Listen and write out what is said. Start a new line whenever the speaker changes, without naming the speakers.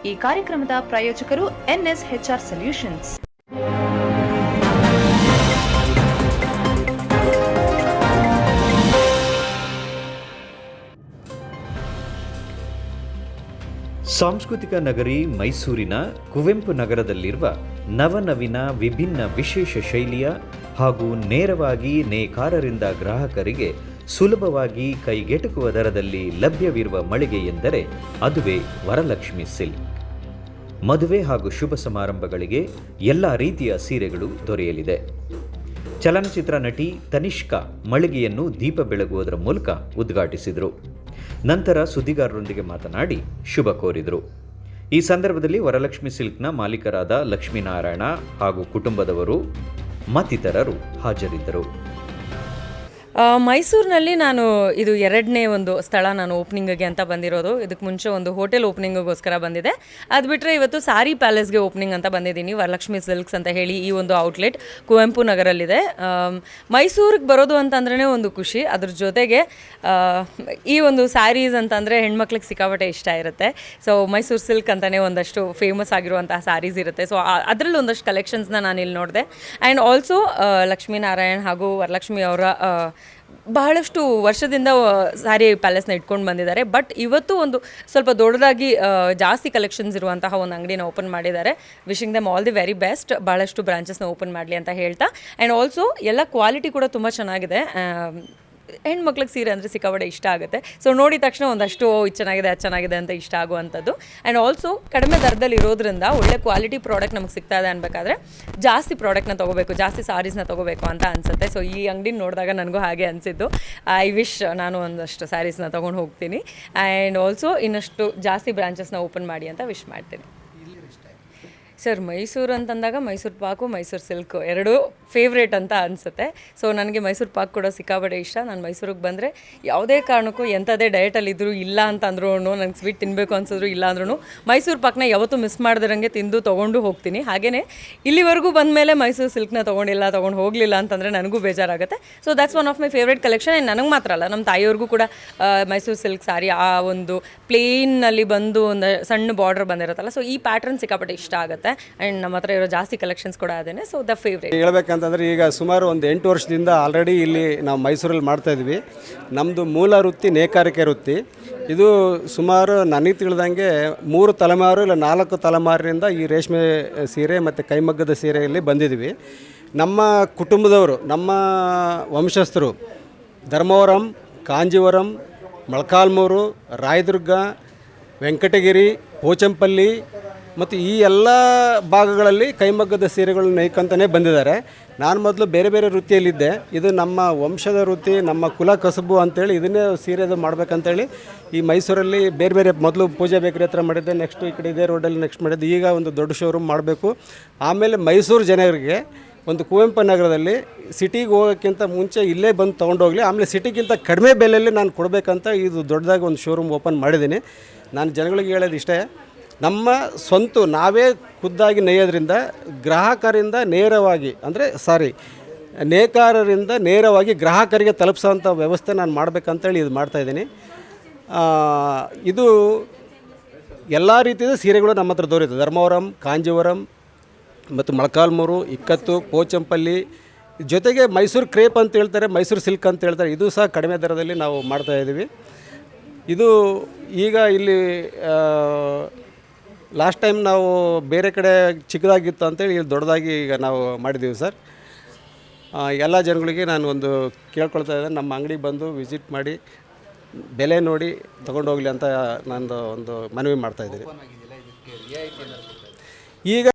ಈ ಕಾರ್ಯಕ್ರಮದ ಪ್ರಾಯೋಜಕರು NSHR ಸೊಲ್ಯೂಷನ್ಸ್.
ಸಾಂಸ್ಕೃತಿಕ ನಗರಿ ಮೈಸೂರಿನ ಕುವೆಂಪು ನಗರದಲ್ಲಿರುವ ನವನವೀನ ವಿಭಿನ್ನ ವಿಶೇಷ ಶೈಲಿಯ ಹಾಗೂ ನೇರವಾಗಿ ನೇಕಾರರಿಂದ ಗ್ರಾಹಕರಿಗೆ ಸುಲಭವಾಗಿ ಕೈಗೆಟುಕುವ ದರದಲ್ಲಿ ಲಭ್ಯವಿರುವ ಮಳಿಗೆ ಎಂದರೆ ಅದುವೇ ವರಲಕ್ಷ್ಮಿ ಸಿಲ್ಕ್. ಮದುವೆ ಹಾಗೂ ಶುಭ ಸಮಾರಂಭಗಳಿಗೆ ಎಲ್ಲ ರೀತಿಯ ಸೀರೆಗಳು ದೊರೆಯಲಿದೆ. ಚಲನಚಿತ್ರ ನಟಿ ತನಿಷ್ಕಾ ಮಳಿಗೆಯನ್ನು ದೀಪ ಬೆಳಗುವುದರ ಮೂಲಕ ಉದ್ಘಾಟಿಸಿದರು. ನಂತರ ಸುದ್ದಿಗಾರರೊಂದಿಗೆ ಮಾತನಾಡಿ ಶುಭ ಕೋರಿದರು. ಈ ಸಂದರ್ಭದಲ್ಲಿ ವರಲಕ್ಷ್ಮಿ ಸಿಲ್ಕ್ನ ಮಾಲೀಕರಾದ ಲಕ್ಷ್ಮೀನಾರಾಯಣ ಹಾಗೂ ಕುಟುಂಬದವರು ಮತ್ತಿತರರು ಹಾಜರಿದ್ದರು.
ಮೈಸೂರಿನಲ್ಲಿ ನಾನು ಇದು ಎರಡನೇ ಒಂದು ಸ್ಥಳ ನಾನು ಓಪನಿಂಗಿಗೆ ಅಂತ ಬಂದಿರೋದು. ಇದಕ್ಕೆ ಮುಂಚೆ ಒಂದು ಹೋಟೆಲ್ ಓಪನಿಂಗಿಗೋಸ್ಕರ ಬಂದಿದೆ. ಅದು ಬಿಟ್ಟರೆ ಇವತ್ತು ಸಾರಿ ಪ್ಯಾಲೇಸ್ಗೆ ಓಪನಿಂಗ್ ಅಂತ ಬಂದಿದ್ದೀನಿ. ವರಲಕ್ಷ್ಮಿ ಸಿಲ್ಕ್ಸ್ ಅಂತ ಹೇಳಿ ಈ ಒಂದು ಔಟ್ಲೆಟ್ ಕುವೆಂಪು ನಗರಲ್ಲಿದೆ. ಮೈಸೂರಿಗೆ ಬರೋದು ಅಂತಂದ್ರೇ ಒಂದು ಖುಷಿ. ಅದ್ರ ಜೊತೆಗೆ ಈ ಒಂದು ಸ್ಯಾರೀಸ್ ಅಂತಂದರೆ ಹೆಣ್ಮಕ್ಳಿಗೆ ಸಿಕ್ಕಾಪಟ್ಟೆ ಇಷ್ಟ ಇರುತ್ತೆ. ಸೊ ಮೈಸೂರು ಸಿಲ್ಕ್ ಅಂತಲೇ ಒಂದಷ್ಟು ಫೇಮಸ್ ಆಗಿರುವಂತಹ ಸ್ಯಾರೀಸ್ ಇರುತ್ತೆ. ಸೊ ಅದರಲ್ಲಿ ಒಂದಷ್ಟು ಕಲೆಕ್ಷನ್ಸ್ನ ನಾನು ಇಲ್ಲಿ ನೋಡಿದೆ. ಆ್ಯಂಡ್ ಆಲ್ಸೋ ಲಕ್ಷ್ಮೀನಾರಾಯಣ್ ಹಾಗೂ ವರಲಕ್ಷ್ಮಿ ಅವರ ಬಹಳಷ್ಟು ವರ್ಷದಿಂದ ಸ್ಯಾರಿ ಪ್ಯಾಲೇಸ್ನ ಇಟ್ಕೊಂಡು ಬಂದಿದ್ದಾರೆ. ಬಟ್ ಇವತ್ತು ಒಂದು ಸ್ವಲ್ಪ ದೊಡ್ಡದಾಗಿ ಜಾಸ್ತಿ ಕಲೆಕ್ಷನ್ಸ್ ಇರುವಂತಹ ಒಂದು ಅಂಗಡಿನ ಓಪನ್ ಮಾಡಿದ್ದಾರೆ. Wishing them all the very best. ಭಾಳಷ್ಟು ಬ್ರಾಂಚಸ್ನ ಓಪನ್ ಮಾಡಲಿ ಅಂತ ಹೇಳ್ತಾ, ಆ್ಯಂಡ್ ಆಲ್ಸೋ ಎಲ್ಲ ಕ್ವಾಲಿಟಿ ಕೂಡ ತುಂಬ ಚೆನ್ನಾಗಿದೆ. ಹೆಣ್ಮಕ್ಳಿಗೆ ಸೀರೆ ಅಂದರೆ ಸಿಕ್ಕಾಪಟ್ಟೆ ಇಷ್ಟ ಆಗುತ್ತೆ. ಸೊ ನೋಡಿದ ತಕ್ಷಣ ಒಂದಷ್ಟು ಇದು ಚೆನ್ನಾಗಿದೆ ಅದು ಚೆನ್ನಾಗಿದೆ ಅಂತ ಇಷ್ಟ ಆಗುವಂಥದ್ದು. ಆ್ಯಂಡ್ ಆಲ್ಸೋ ಕಡಿಮೆ ದರದಲ್ಲಿ ಇರೋದ್ರಿಂದ ಒಳ್ಳೆ ಕ್ವಾಲಿಟಿ ಪ್ರಾಡಕ್ಟ್ ನಮಗೆ ಸಿಗ್ತಾ ಇದೆ ಅನ್ಬೇಕಾದ್ರೆ ಜಾಸ್ತಿ ಪ್ರಾಡಕ್ಟ್ನ ತೊಗೋಬೇಕು, ಜಾಸ್ತಿ ಸಾರೀಸ್ನ ತೊಗೋಬೇಕು ಅಂತ ಅನಿಸುತ್ತೆ. ಸೊ ಈ ಅಂಗಡಿನ ನೋಡಿದಾಗ ನನಗೂ ಹಾಗೆ ಅನಿಸಿದ್ದು. ಐ ವಿಶ್ ನಾನು ಒಂದಷ್ಟು ಸ್ಯಾರೀಸ್ನ ತೊಗೊಂಡು ಹೋಗ್ತೀನಿ. ಆ್ಯಂಡ್ ಆಲ್ಸೋ ಇನ್ನಷ್ಟು ಜಾಸ್ತಿ ಬ್ರಾಂಚಸ್ನ ಓಪನ್ ಮಾಡಿ ಅಂತ ವಿಶ್ ಮಾಡ್ತೀನಿ. ಸರ್, ಮೈಸೂರು ಅಂತಂದಾಗ ಮೈಸೂರು ಪಾಕು, ಮೈಸೂರು ಸಿಲ್ಕು ಎರಡೂ ಫೇವ್ರೇಟ್ ಅಂತ ಅನಿಸುತ್ತೆ. ಸೊ ನನಗೆ ಮೈಸೂರು ಪಾಕ್ ಕೂಡ ಸಿಕ್ಕಾಪಟ್ಟೆ ಇಷ್ಟ. ನಾನು ಮೈಸೂರಿಗೆ ಬಂದರೆ ಯಾವುದೇ ಕಾರಣಕ್ಕೂ ಎಂಥದೇ ಡಯಟಲ್ಲಿದ್ದರೂ ಇಲ್ಲ ಅಂತಂದ್ರೂ, ನನಗೆ ಸ್ವೀಟ್ ತಿನ್ನಬೇಕು ಅನ್ಸಿದ್ರು ಇಲ್ಲ ಅಂದ್ರೂ ಮೈಸೂರು ಪಾಕ್ನ ಯಾವತ್ತೂ ಮಿಸ್ ಮಾಡ್ದಿರಂಗೆ ತಿಂದು ತೊಗೊಂಡು ಹೋಗ್ತೀನಿ. ಹಾಗೆಯೇ ಇಲ್ಲಿವರೆಗೂ ಬಂದ ಮೇಲೆ ಮೈಸೂರು ಸಿಲ್ಕ್ನ ತೊಗೊಂಡು ಹೋಗಲಿಲ್ಲ ಅಂತಂದರೆ ನನಗೂ ಬೇಜಾರಾಗುತ್ತೆ. So that's one of my favourite collection. And ನನಗೆ ಮಾತ್ರ ಅಲ್ಲ, ನಮ್ಮ ತಾಯಿಯವ್ರಿಗೂ ಕೂಡ ಮೈಸೂರು ಸಿಲ್ಕ್ ಸಾರಿ ಆ ಒಂದು ಪ್ಲೇನಲ್ಲಿ ಬಂದು ಒಂದು ಸಣ್ಣ ಬಾರ್ಡರ್ ಬಂದಿರುತ್ತಲ್ಲ, ಸೊ ಈ ಪ್ಯಾಟ್ರನ್ ಸಿಕ್ಕಾಪಟ್ಟೆ ಇಷ್ಟ ಆಗುತ್ತೆ. ಆ್ಯಂಡ್ ನಮ್ಮ ಹತ್ರ ಇರೋ ಜಾಸ್ತಿ ಕಲೆಕ್ಷನ್ಸ್ ಕೂಡ ಅದೇನೆ. ಸೊ ದ ಫೇವ್ರೇಟ್
ಹೇಳ್ಬೇಕಂತಂದರೆ, ಈಗ ಸುಮಾರು ಒಂದು 8 ವರ್ಷದಿಂದ ಆಲ್ರೆಡಿ ಇಲ್ಲಿ ನಾವು ಮೈಸೂರಲ್ಲಿ ಮಾಡ್ತಾಯಿದ್ವಿ. ನಮ್ಮದು ಮೂಲ ವೃತ್ತಿ ನೇಕಾರಿಕೆ ವೃತ್ತಿ. ಇದು ಸುಮಾರು ನನಗೆ ತಿಳಿದಂಗೆ 3 ತಲೆಮಾರು ಇಲ್ಲ 4 ತಲೆಮಾರಿನಿಂದ ಈ ರೇಷ್ಮೆ ಸೀರೆ ಮತ್ತು ಕೈಮಗ್ಗದ ಸೀರೆಯಲ್ಲಿ ಬಂದಿದ್ವಿ. ನಮ್ಮ ಕುಟುಂಬದವರು, ನಮ್ಮ ವಂಶಸ್ಥರು ಧರ್ಮವರಂ, ಕಾಂಜೀವರಂ, ಮೊಳಕಾಲ್ಮೂರು, ರಾಯದುರ್ಗ, ವೆಂಕಟಗಿರಿ, ಪೋಚಂಪಲ್ಲಿ ಮತ್ತು ಈ ಎಲ್ಲ ಭಾಗಗಳಲ್ಲಿ ಕೈಮಗ್ಗದ ಸೀರೆಗಳನ್ನ ನೇಯ್ಕೊಂತಲೇ ಬಂದಿದ್ದಾರೆ. ನಾನು ಮೊದಲು ಬೇರೆ ಬೇರೆ ವೃತ್ತಿಯಲ್ಲಿದ್ದೆ. ಇದು ನಮ್ಮ ವಂಶದ ವೃತ್ತಿ, ನಮ್ಮ ಕುಲ ಕಸುಬು ಅಂತೇಳಿ ಇದನ್ನೇ ಸೀರೆದು ಮಾಡಬೇಕಂತೇಳಿ ಈ ಮೈಸೂರಲ್ಲಿ ಬೇರೆ ಬೇರೆ ಮೊದಲು ಪೂಜಾ ಬೇಕರಿ ಹತ್ರ ಮಾಡಿದ್ದೆ. ನೆಕ್ಸ್ಟು ಈ ಕಡೆ ಇದೇ ರೋಡಲ್ಲಿ ನೆಕ್ಸ್ಟ್ ಮಾಡಿದ್ದೆ. ಈಗ ಒಂದು ದೊಡ್ಡ ಶೋರೂಮ್ ಮಾಡಬೇಕು. ಆಮೇಲೆ ಮೈಸೂರು ಜನರಿಗೆ ಒಂದು ಕುವೆಂಪು ನಗರದಲ್ಲಿ ಸಿಟಿಗೆ ಹೋಗೋಕ್ಕಿಂತ ಮುಂಚೆ ಇಲ್ಲೇ ಬಂದು ತೊಗೊಂಡೋಗಲಿ, ಆಮೇಲೆ ಸಿಟಿಗಿಂತ ಕಡಿಮೆ ಬೆಲೆಯಲ್ಲಿ ನಾನು ಕೊಡಬೇಕಂತ ಇದು ದೊಡ್ಡದಾಗಿ ಒಂದು ಶೋರೂಮ್ ಓಪನ್ ಮಾಡಿದ್ದೀನಿ. ನಾನು ಜನಗಳಿಗೆ ಹೇಳೋದು ಇಷ್ಟೇ, ನಮ್ಮ ಸ್ವಂತ ನಾವೇ ಖುದ್ದಾಗಿ ನೇಯೋದ್ರಿಂದ ಗ್ರಾಹಕರಿಂದ ನೇರವಾಗಿ ನೇಕಾರರಿಂದ ನೇರವಾಗಿ ಗ್ರಾಹಕರಿಗೆ ತಲುಪಿಸೋಂಥ ವ್ಯವಸ್ಥೆ ನಾನು ಮಾಡಬೇಕಂತೇಳಿ ಇದು ಮಾಡ್ತಾಯಿದ್ದೀನಿ. ಇದು ಎಲ್ಲ ರೀತಿಯ ಸೀರೆಗಳು ನಮ್ಮ ಹತ್ರ ದೊರೆಯುತ್ತೆ. ಧರ್ಮವರಂ, ಕಾಂಜೀವರಂ ಮತ್ತು ಮೊಳಕಾಲ್ಮೂರು, ಇಕ್ಕತ್ತು, ಪೋಚಂಪಲ್ಲಿ, ಜೊತೆಗೆ ಮೈಸೂರು ಕ್ರೇಪ್ ಅಂತ ಹೇಳ್ತಾರೆ, ಮೈಸೂರು ಸಿಲ್ಕ್ ಅಂತ ಹೇಳ್ತಾರೆ. ಇದು ಸಹ ಕಡಿಮೆ ದರದಲ್ಲಿ ನಾವು ಮಾಡ್ತಾಯಿದ್ದೀವಿ. ಇದು ಈಗ ಇಲ್ಲಿ ಲಾಸ್ಟ್ ಟೈಮ್ ನಾವು ಬೇರೆ ಕಡೆ ಚಿಕ್ಕದಾಗಿತ್ತು ಅಂತೇಳಿ ಇಲ್ಲಿ ದೊಡ್ಡದಾಗಿ ಈಗ ನಾವು ಮಾಡಿದ್ದೀವಿ ಸರ್. ಎಲ್ಲ ಜನಗಳಿಗೆ ನಾನು ಒಂದು ಕೇಳ್ಕೊಳ್ತಾ ಇದ್ದೆ, ನಮ್ಮ ಅಂಗಡಿಗೆ ಬಂದು ವಿಸಿಟ್ ಮಾಡಿ ಬೆಲೆ ನೋಡಿ ತೊಗೊಂಡೋಗಲಿ ಅಂತ ನಾನು ಒಂದು ಮನವಿ ಮಾಡ್ತಾಯಿದ್ದೀನಿ. ಈಗ